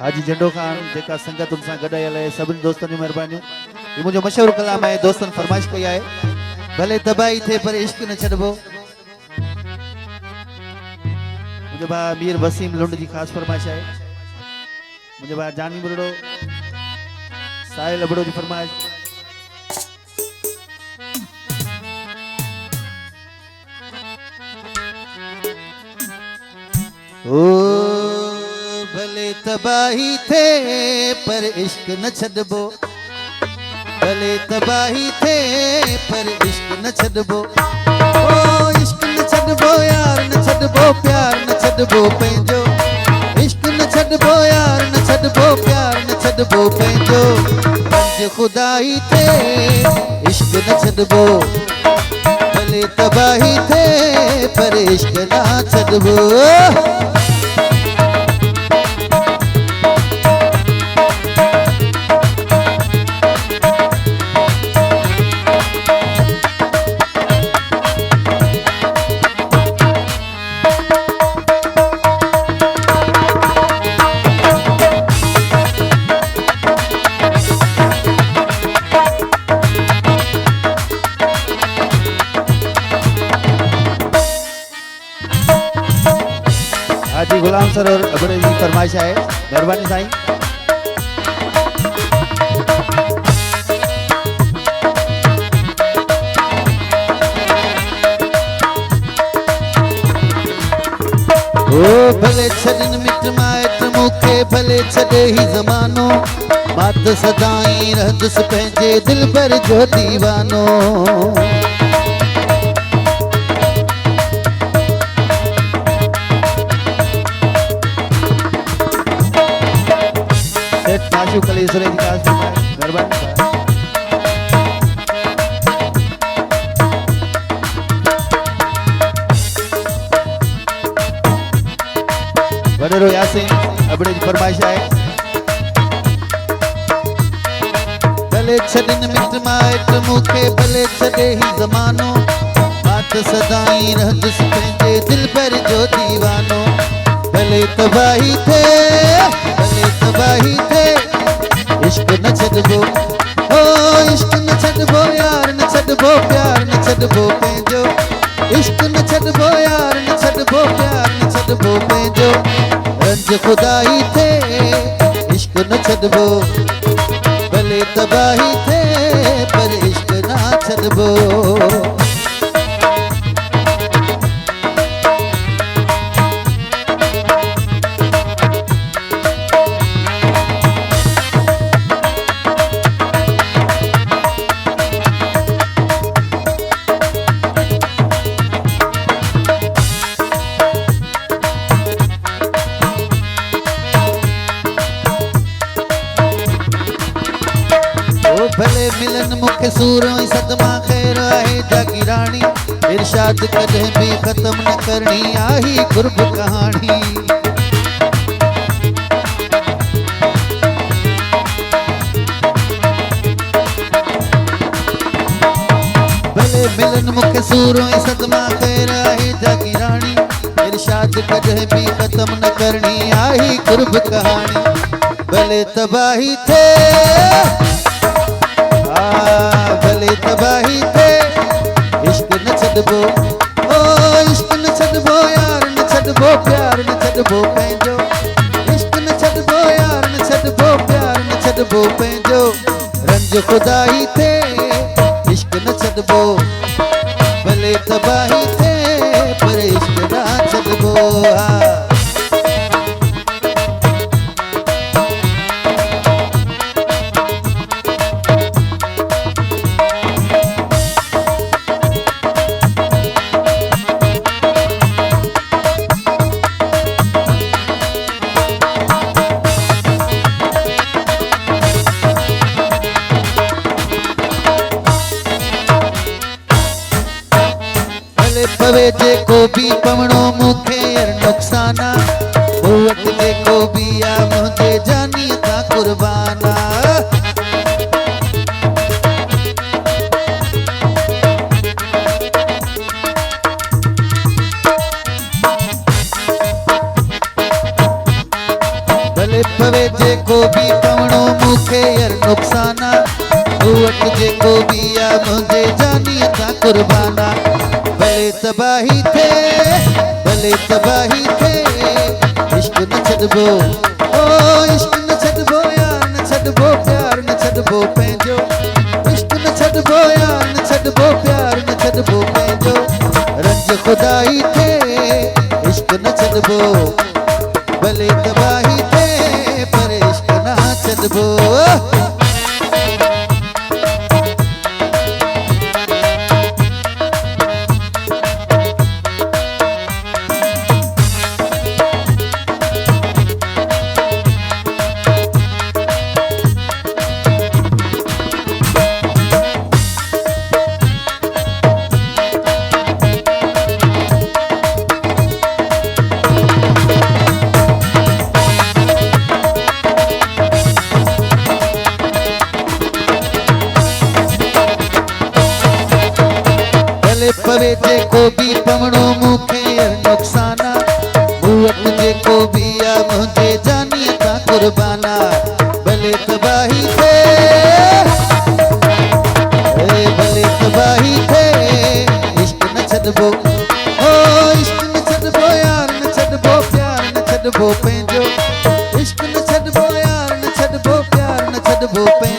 हाजी झंडो खान जेका संगत उनसा गडायल है सभिनी दोस्तन जी मेहरबानी। ये मुझे मशहूर कलाम है, दोस्तन फरमाइश कई है, भले तबाही थे पर इश्क न छड़बो। मुझे बा मीर वसीम लुंड जी खास फरमाइश है। मुझे बा जानी बुरड़ो साहिल अबड़ो जी फरमाइश। ओ भले तबाही थे पर इश्क न छड़बो, भले तबाही थे पर इश्क न छड़बो। ओ इश्क न छड़बो यार न छड़बो, प्यार न छड़बो पंहिंजो। इश्क न छड़बो यार न छड़बो, प्यार न छड़बो पंहिंजो। पंज खुदाई थे इश्क न छड़बो, भले तबाही थे पर इश्क न छड़बो। हाजी गुलाम सर और अबड़े जी फरमाइश है, मेहरबानी साईं। ओ भले छॾन मिट माइट मूंखे, भले छॾे ही ज़मानो, मां त सदाई रहंदुसि पंहिंजे दिल भर जो दीवानो। माशूक अली सुरे जी खास फरमाइश, मेहरबानी। वडेरो यासीन अबड़े जी फरमाइश है। भले छॾन मिट माइट मूंखे, भले छॾे ही ज़मानो, मां त सदाई रहंदुसि पंहिंजे दिल भर जो दीवानो। भले तबाही थे, भले तबाही थे, इश्क न छड़बो। ओ इश्क न छड़बो यार न छड़बो, प्यार न छड़बो पंहिंजो। इश्क न छड़बो यार न छड़बो, प्यार न छड़बो पंहिंजो। रंज खुदाई थे इश्क न छड़बो, भले तबाही थे पर इश्क न छड़बो। भले मिलन मुखे सूरों ई सदमा खैर आहे जागी रानी, इरशाद कदे भी खत्म न करनी आही कुर्ब कहानी। भले मिलन मुखे सूरों ई सदमा खैर आहे जागी रानी, इरशाद कदे भी खत्म न करनी आही कुर्ब कहानी। भले तबाही थे, भले तबाही थे, इश्क न छड़बो। ओ इश्क न छड़बो यार न छड़बो, प्यार न छड़बो पंहिंजो। इश्क न छड़बो यार न छड़बो, प्यार न छड़बो पंहिंजो। रंज खुदाई थे इश्क न छड़बो, भले तबाही थे पर इश्क न छड़बो। पवे जेको भी पवणो मूंखे यार नुक़साना, मूं वटि जेको भी आ मुंहिंजे जानी था कुर्बाना। भले पवे जेको भी पवणो मूंखे यार नुक़साना मूं वटि जेको भी आ मुंहिंजे जानीअ तां कुर्बाना भले तबाही थे इश्क न छॾबो ओ इश्क न छॾबो यार न छॾबो प्यार न छॾबो पंहिंजो इश्क न छॾबो यार न छॾबो प्यार न छॾबो पंहिंजो रंज खुदाई थे इश्क न छॾबो भले तबाही थे पर इश्क न छॾबो भले पवे जेको भी पवणो मूंखे नुक़साना मूं वटि जेको भी आ मुंहिंजे जानीअ तां कुर्बाना भले तबाही थे इश्क न छॾबो ओ इश्क न छॾबो यार न छॾबो प्यार न छॾबो पंहिंजो इश्क न छॾबो यार न छॾबो प्यार न छॾबो पंहिंजो